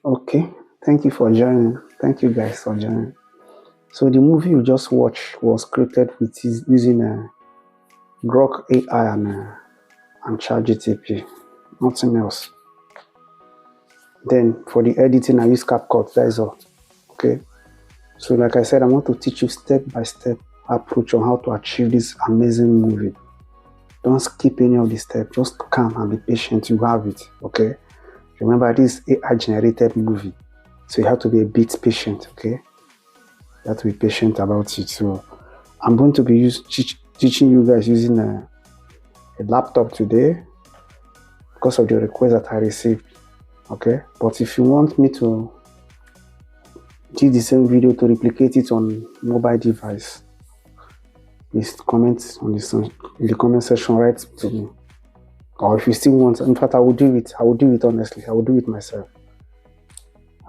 Okay, thank you for joining. Thank you guys for joining. So the movie you just watched was created with using Grok AI and Chatgpt, nothing else. Then for the editing, I use CapCut. That is all. Okay. So like I said, I want to teach you step-by-step approach on how to achieve this amazing movie. Don't skip any of the steps. Just calm and be patient. You have it. Okay. Remember, this AI generated movie, so you have to be a bit patient. Okay. You have to be patient about it. So I'm going to be teaching you guys using a laptop today because of the request that I received. Okay. But if you want me to do the same video to replicate it on mobile device, please comment in the comment section, write to me. Or if you still want, in fact, I will do it honestly. I will do it myself.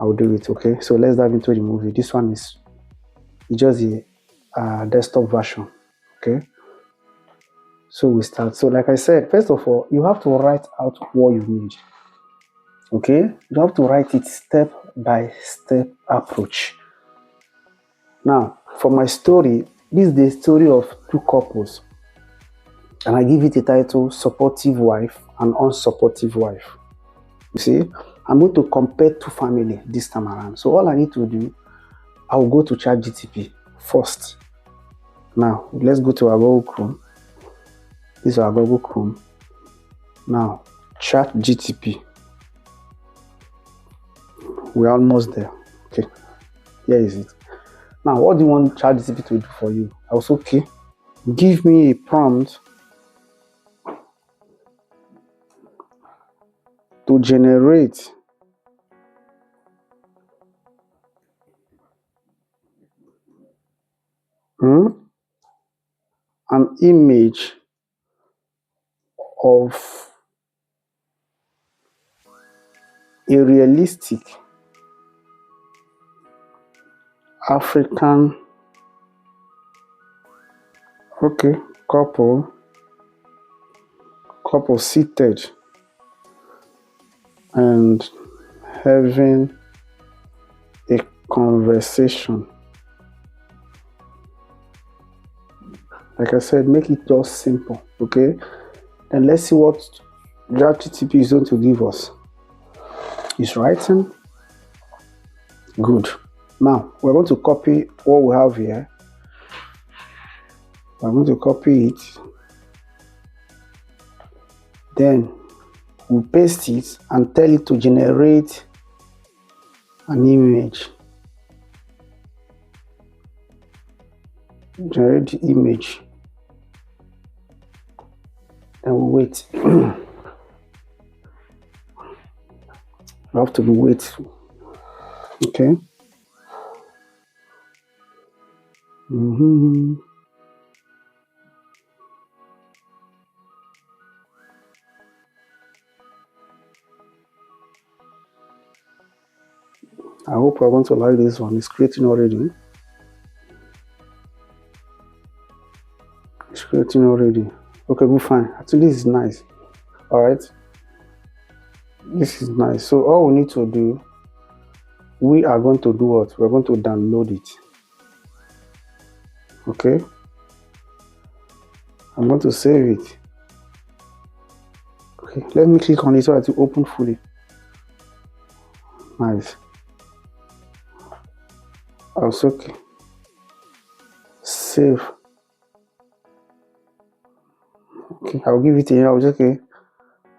I will do it. Okay, so let's dive into the movie. This one is just the desktop version. Okay, so we start. So like I said, first of all, you have to write out what you need. Okay, you have to write it step by step approach. Now, for my story, this is the story of two couples, and I give it a title: supportive wife and unsupportive wife. You see, I'm going to compare two families this time around. So all I need to do, I will go to ChatGPT first. Now, let's go to our Google Chrome. This is our Google Chrome. Now, ChatGPT. We're almost there. Okay, here is it. Now, what do you want ChatGPT to do for you? I was okay. Give me a prompt to generate an image of a realistic African couple seated and having a conversation. Like I said, make it just simple, okay? And let's see what ChatGPT is going to give us. It's writing. Good. Now, we're going to copy what we have here. We're going to copy it. Then we'll paste it and tell it to generate an image. Generate the image. And we'll wait. You have to wait. Okay. I hope you're going to like this one. It's creating already. It's creating already. Okay, good, fine. I think this is nice. All right. This is nice. So all we need to do, we are going to do what? We're going to download it. Okay. I'm going to save it. Okay. Let me click on it so that it open fully. Nice. Also, okay. Save. Okay, I'll give it a I'll just okay.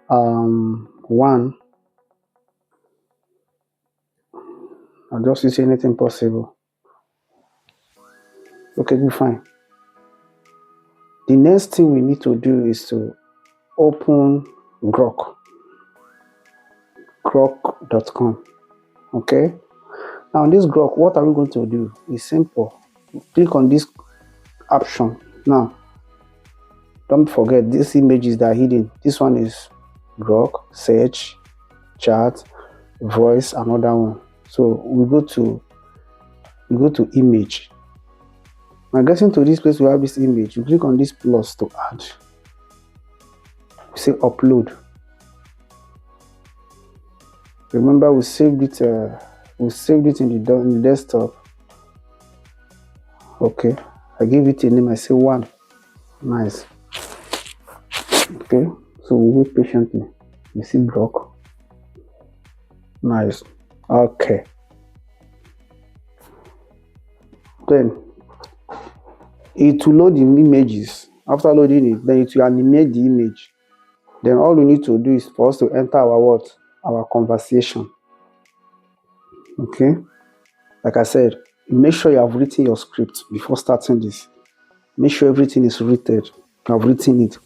1. I'll just use anything possible. Okay, good, fine. The next thing we need to do is to open Grok. Grok.com. Okay. Now, this Grok, what are we going to do? It's simple. Click on this option. Now, don't forget, these images that are hidden. This one is Grok, search, chat, voice, another one. So we go to image. Now, getting to this place, we have this image. You click on this plus to add. We say upload. Remember, we saved it in the desktop. Okay, I give it a name. I say 1. Nice. Okay, so we wait patiently. You see Groke. Nice. Okay. Then it will load the images. After loading it, then it will animate the image. Then all we need to do is for us to enter our conversation. Okay. Like I said, make sure you have written your script before starting this. Make sure everything is written. You have written it.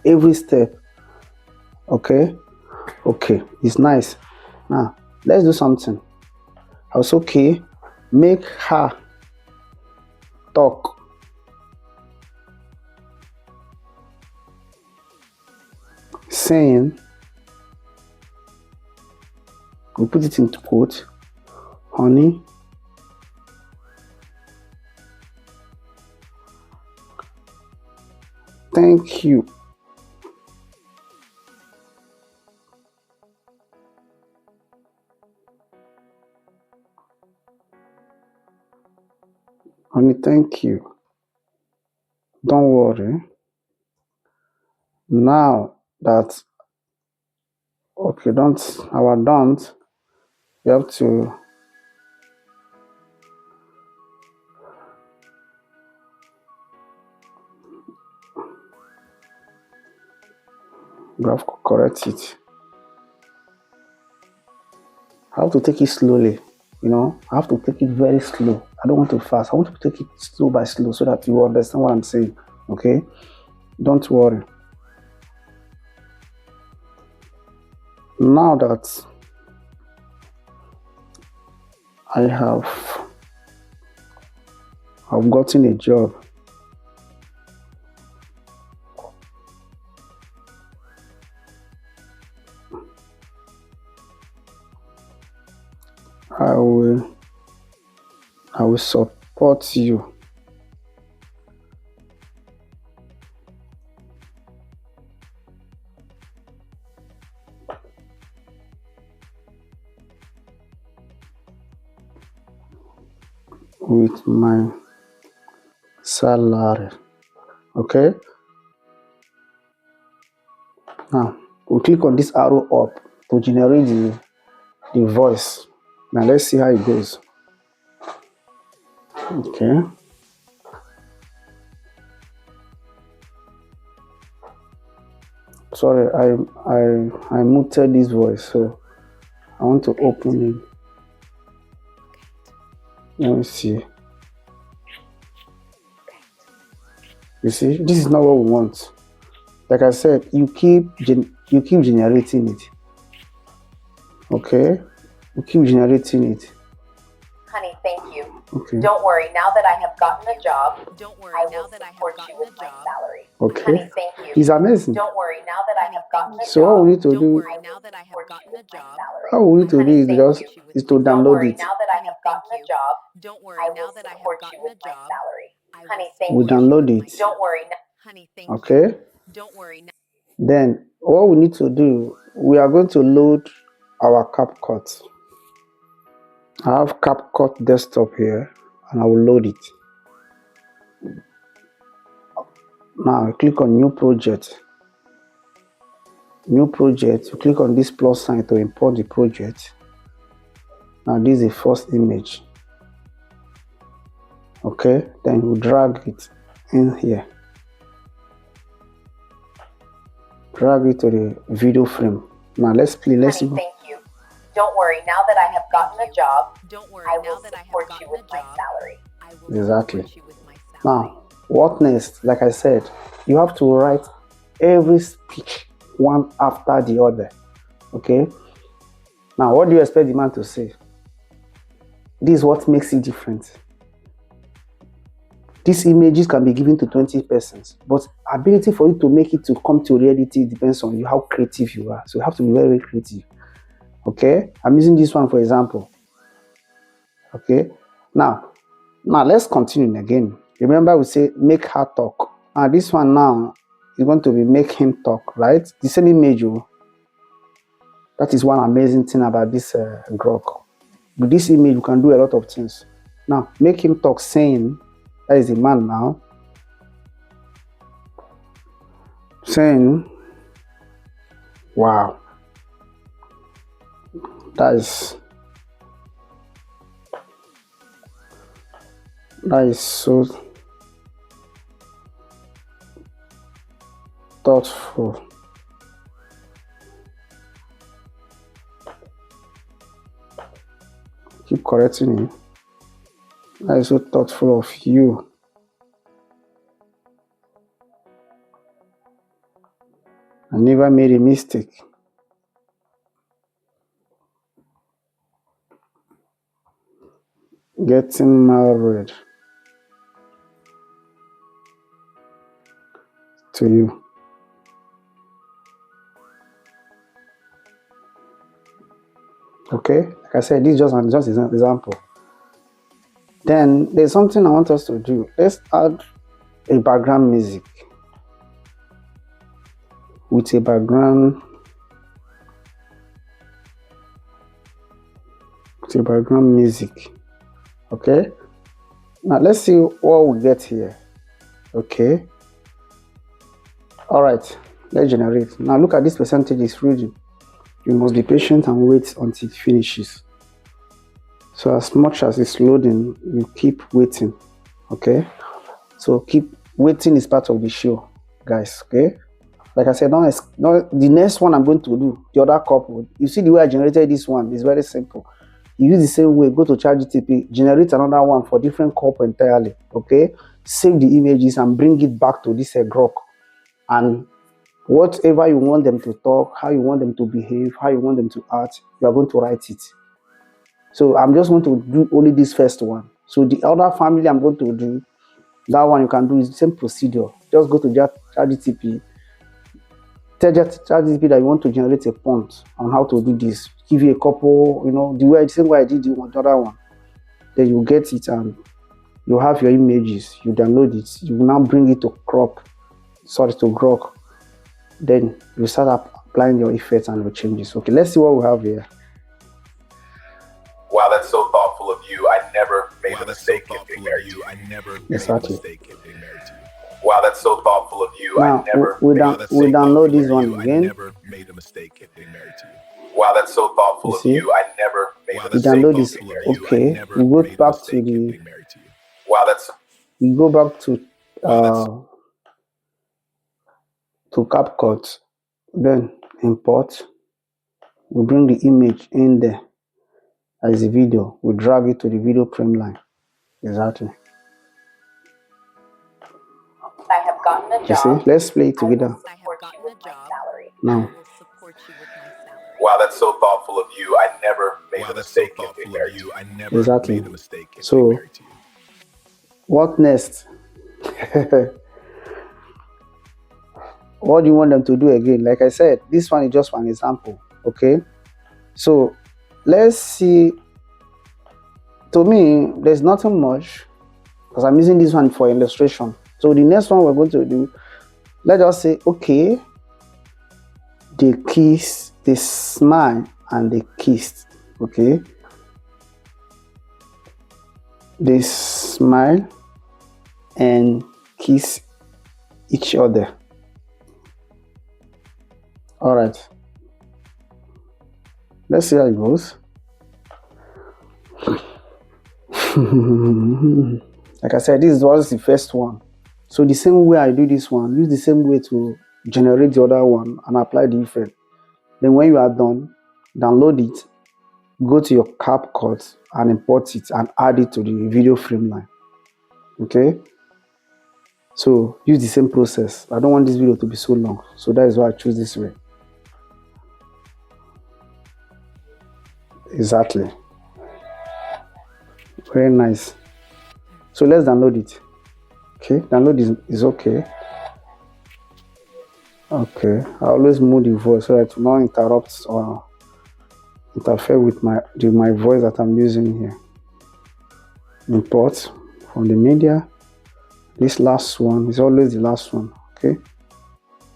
Every step. Okay. Okay. It's nice. Now, let's do something. I was okay. Make her talk. Saying, we put it into quote, honey, thank you. Honey, thank you. Don't worry. Now that, okay, don't, you have to correct it. I have to take it slowly, I have to take it very slow. I don't want to fast. I want to take it slow by slow so that you understand what I'm saying, okay? Don't worry. Now that I've gotten a job, I will support you. With my salary. Okay? Now, we'll click on this arrow up to generate the voice. Now, let's see how it goes. Okay. Sorry, I muted this voice, so I want to open it. Let me see. You see, this is not what we want. Like I said, you keep generating it. Okay, you keep generating it. Honey, thank you. Okay. Don't worry, now that I have gotten a job, I will support you with my salary. Okay. Honey, thank you. It's amazing. Don't worry, now that I have gotten a job. So what we need to do? What we need to do is to download it. Now that I have gotten a job, I will support you with my salary. Honey, thank you. We download it. Don't worry. Honey, thank you. Okay. Don't worry. Then what we need to do, we are going to load our CapCut. I have CapCut desktop here, and I will load it. Now click on new project. New project, you click on this plus sign to import the project. Now this is the first image. Okay, then you drag it in here. Drag it to the video frame. Now let's play. Let's Honey, thank you. Don't worry, now that I have gotten a job, I will support you with my salary. Exactly. Now, what next? Like I said, you have to write every speech one after the other. Okay? Now, what do you expect the man to say? This is what makes it different. These images can be given to 20 persons, but ability for you to make it to come to reality depends on you, how creative you are. So you have to be very, very creative. Okay? I'm using this one for example. Okay? Now let's continue again. Remember we say make her talk. And this one now is going to be make him talk, right? The same image. That is one amazing thing about this Grok. With this image, you can do a lot of things. Now, make him talk saying, that is a man now, saying, wow, that is so thoughtful. Keep correcting him. That is so thoughtful of you. I never made a mistake. Getting married to you. Okay, like I said, this is just an example. Then there's something I want us to do. Let's add a background music with a background music. Okay, now let's see what we get here. Okay, all right, let's generate. Now look at this percentage is reading. You must be patient and wait until it finishes. So as much as it's loading, you keep waiting. Okay, so keep waiting is part of the show, guys. Okay, like I said, the next one I'm going to do, the other couple, you see the way I generated this one is very simple. You use the same way, go to Chatgpt, generate another one for different couple entirely. Okay, save the images and bring it back to this Grok, and whatever you want them to talk, how you want them to behave, how you want them to act, you are going to write it. So I'm just going to do only this first one. So the other family I'm going to do, that one you can do is the same procedure. Just go to Chatgpt, tell Chatgpt that you want to generate a prompt on how to do this. Give you a couple, the same way I did the other one. Then you get it and you have your images. You download it. You will now bring it to Grok. Then you start applying your effects and your changes. Okay, let's see what we have here. Wow, that's so thoughtful of you. I never made a mistake getting married to you. Exactly. Wow, that's so thoughtful of you. Now, we download this one again. Wow, that's so thoughtful of you. I never made a mistake. We download this. Okay, we go back to the. Wow, that's. We go back to CapCut, then import. We bring the image in there as a video. We drag it to the video frame line. Exactly. I have gotten a job. You see? Let's play it together. Now. Wow, that's so thoughtful of you. I never made a mistake getting married to you. Exactly. So, what next? What do you want them to do again? Like I said, this one is just one example. Okay. So, let's see. To me, there's nothing much because I'm using this one for illustration. So, the next one we're going to do, let us say, okay, they kiss, they smile, and they kissed. Okay. They smile and kiss each other. All right. Let's see how it goes. Like I said, this was the first one. So the same way I do this one, use the same way to generate the other one and apply the effect. Then when you are done, download it, go to your CapCut and import it and add it to the video frame line. Okay? So use the same process. I don't want this video to be so long. So that is why I choose this way. Exactly. Very nice. So let's download it. Okay, download is okay. Okay, I always move the voice so that it will not interrupt or interfere with my voice that I'm using here. Import from the media. This last one is always the last one. Okay,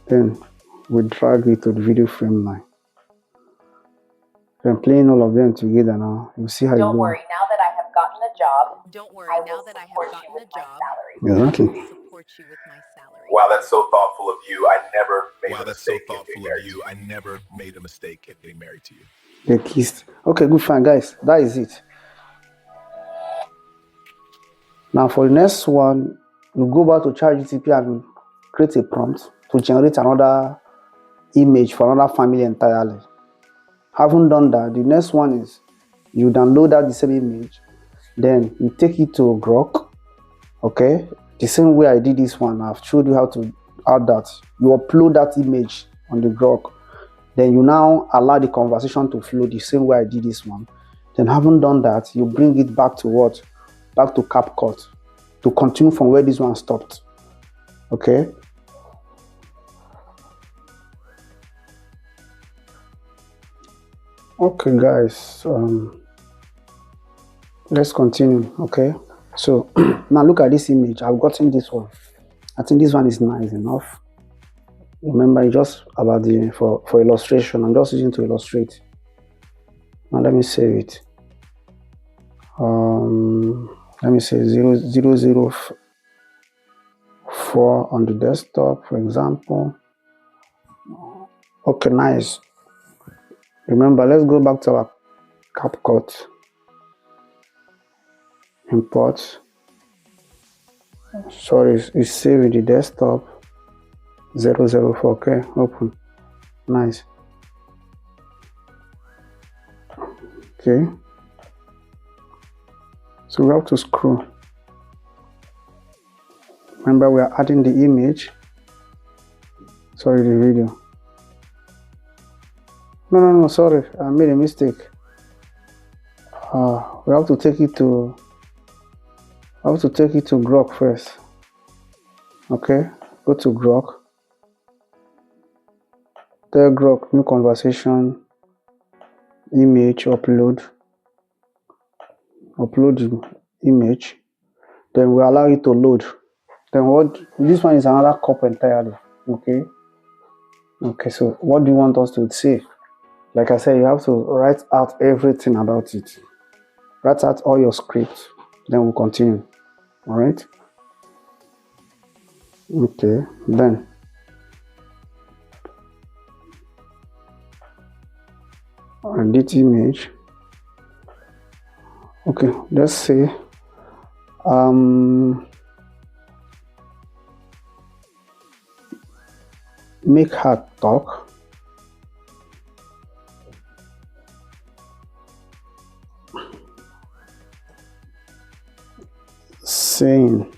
then we drag it to the video frame line. I'm playing all of them together now. You see how Don't you worry, now that I have gotten a job, I will support you with my salary. Exactly. Wow, that's so thoughtful of you. I never made a mistake in getting married to you. I never made a mistake in getting married to you. They kissed. Okay, good, fine, guys. That is it. Now for the next one, you go back to Chatgpt and create a prompt to generate another image for another family entirely. Having done that, the next one is you download that the same image, then you take it to Grok. Okay, the same way I did this one, I've showed you how to add that. You upload that image on the Grok, then you now allow the conversation to flow the same way I did this one. Then having done that, you bring it back to what? Back to CapCut to continue from where this one stopped. Okay. Okay, guys. Let's continue. Okay. So now look at this image. I've gotten this one. I think this one is nice enough. Remember, it's just about the for illustration. I'm just using to illustrate. Now let me save it. Let me say 0004 on the desktop, for example. Okay, nice. Remember, let's go back to our CapCut. Import. Sorry, it's saved in the desktop. 004. Okay, open. Nice. Okay. So we have to scroll. Remember, we are adding the image. Sorry, the video. No, sorry, I made a mistake. We have to take it to Groke first. Okay, go to Groke. Tell Groke new conversation, image, upload the image. Then we allow it to load. Then this one is another cup entirely. Okay, so what do you want us to say? Like I said, you have to write out everything about it. Write out all your script, then we'll continue. All right. Okay, then edit image. Okay, let's say make her talk. Saying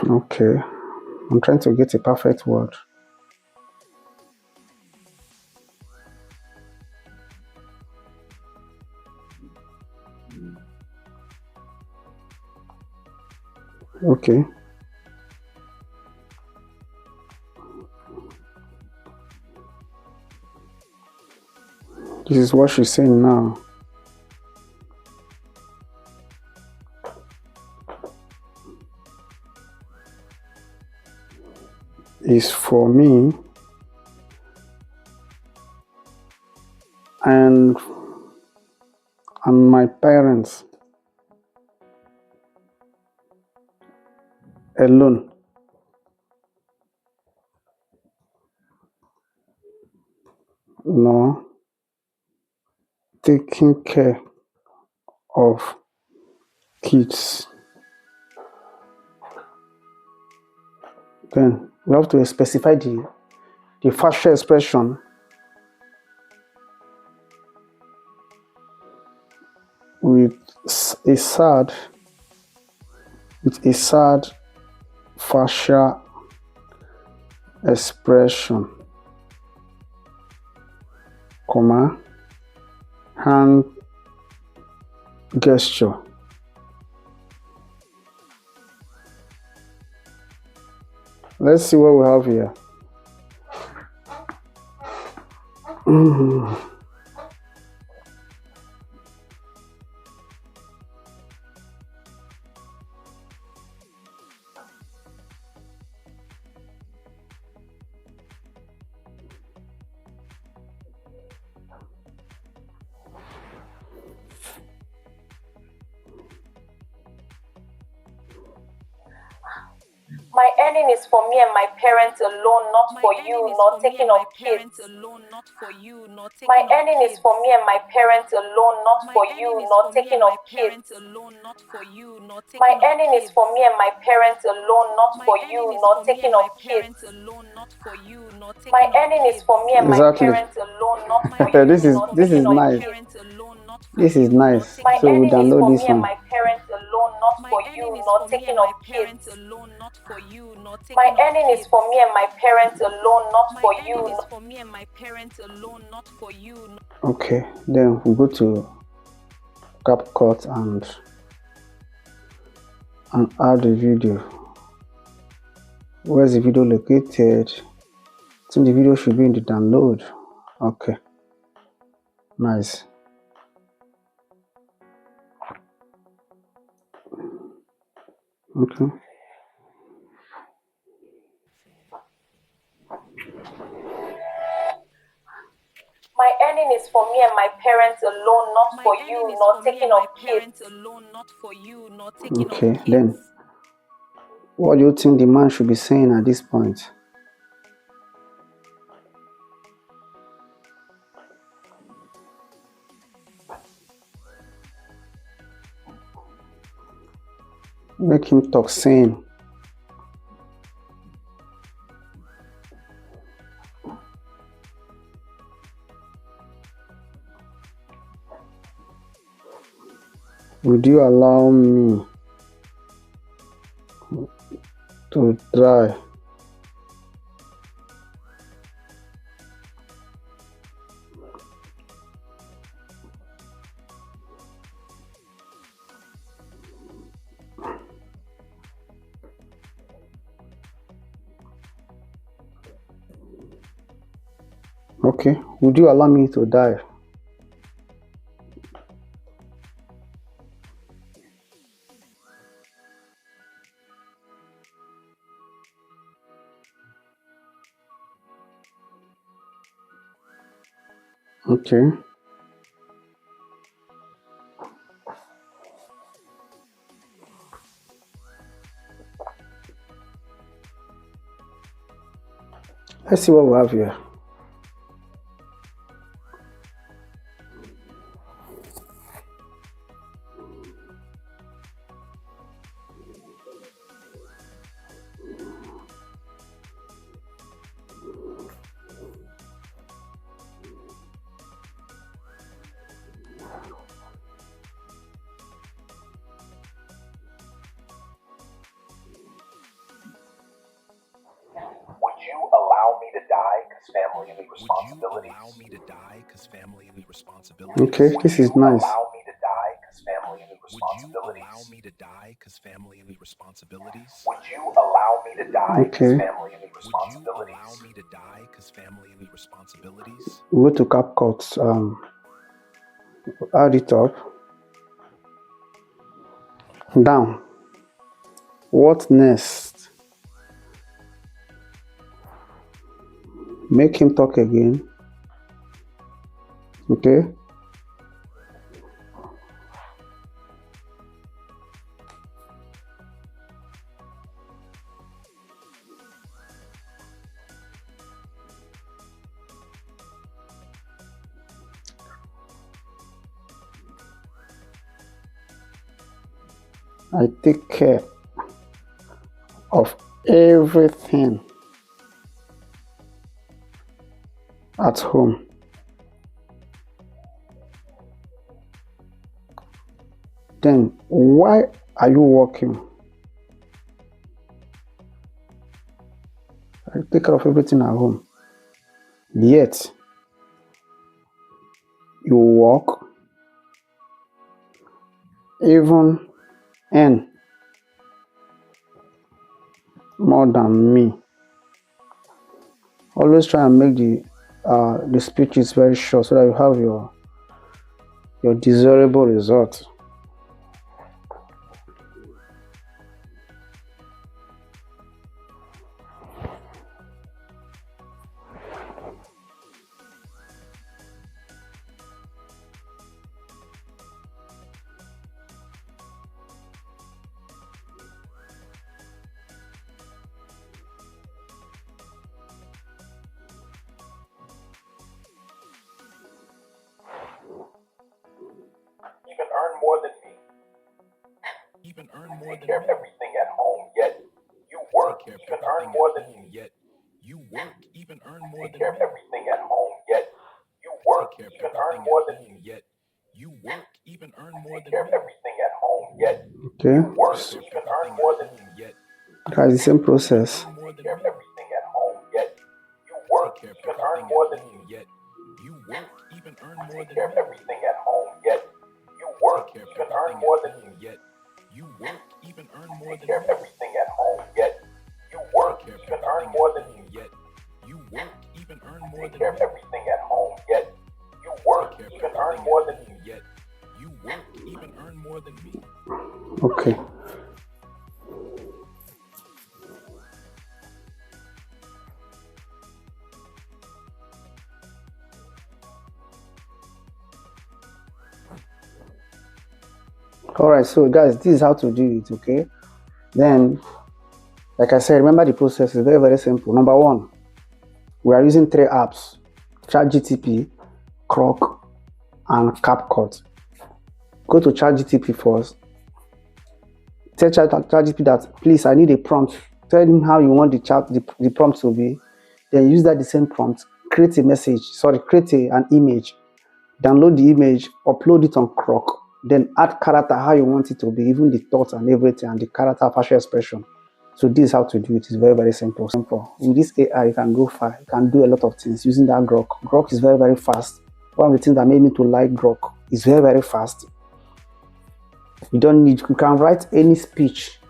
okay, I'm trying to get a perfect word. Okay. This is what she's saying now. Is for me and my parents alone. No, taking care of kids. Then we have to specify the facial expression with a sad facial expression, comma, hand gesture. Let's see what we have here. My earning is for me and my parents alone, not for you, not taking of kids. My earning is for me and my parents alone, not for you, not taking of kids. My earning is for me and my parents alone, not for you, not taking of kids. My earning is for me and my parents alone, not for you, this is not taking of nice. kids. This is nice. My So we earning is download for this me and one. my parents alone, not for you, not taking of kids. My earning is for me and my parents alone, not for you. Okay, then we go to CapCut and add the video. Where's the video located? I think the video should be in the download. Okay, nice. Okay. My earning is for me and my parents alone, not for you, not taking of kids. Okay, then what do you think the man should be saying at this point? Make him talk sane. Would you allow me to try? Okay, would you allow me to die? Okay. Let's see what we have here. Would you allow me to die because family and responsibilities? Okay, this is nice. Allow me to die because family and responsibilities. Would you allow me to die because family and responsibilities? Go to CapCut, add it up. Down. What next? Make him talk again. Okay. I take care of everything at home. Then why are you working? I take care of everything at home. Yet, you work, even earn more than me. Always try and make the speeches very short so that you have your desirable result. Even earn more than me. Even earn more Take than care of me. everything at home, yet you work. Take care of Even earn everything more at than home, me. yet you work. Even earn more Take than care of me. everything at home, yet you work. Take care of Even earn everything more at than home, me. yet you work. Even earn more Take than care of me. everything at home, yet Okay, you work. Take care of Even earn everything more at than home, me. yet that's the same process. earn more Take than care of me. everything at home, yet you work. Take care of Even earn everything more at than home, me. yet you work. Even earn more Take than care me. of everything at home, yet you work. Take care of Even earn everything more at than home, me. yet you work. Even earn more Take than care of me. everything at home, yet you Take work. care of Even earn everything more at than home, me. yet you work. Even earn more Take than care of me. everything at home, yet you Take work. care of Even earn everything more at than home, me. yet you work. Even earn more than me. Okay. Alright, so guys, this is how to do it, okay? Then, like I said, remember the process is very, very simple. Number one, we are using 3 apps: Chatgpt, Grok, and Capcut. Go to Chatgpt first. Tell Chatgpt that, please, I need a prompt. Tell him how you want the prompt to be. Then use the same prompt. Create an image. Download the image, upload it on Grok. Then add character how you want it to be, even the thoughts and everything, and the character facial expression. So this is how to do it. It's very, very simple. With this AI, you can go far. You can do a lot of things using that Grok. Grok is very, very fast. One of the things that made me to like Grok is very, very fast. You can write any speech,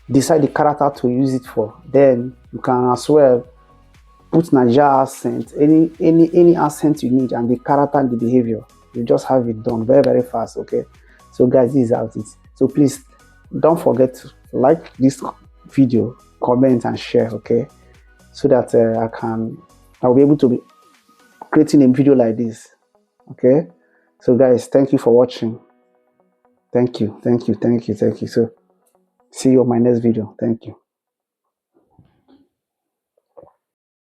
decide the character to use it for. Then you can as well put Nigeria accent, any accent you need, and the character and the behavior. You just have it done very, very fast. Okay, so guys, this is how it is. So please don't forget to like this video, comment, and share. Okay, so that I'll be able to be creating a video like this. Okay, so guys, thank you for watching. Thank you. So see you on my next video. Thank you.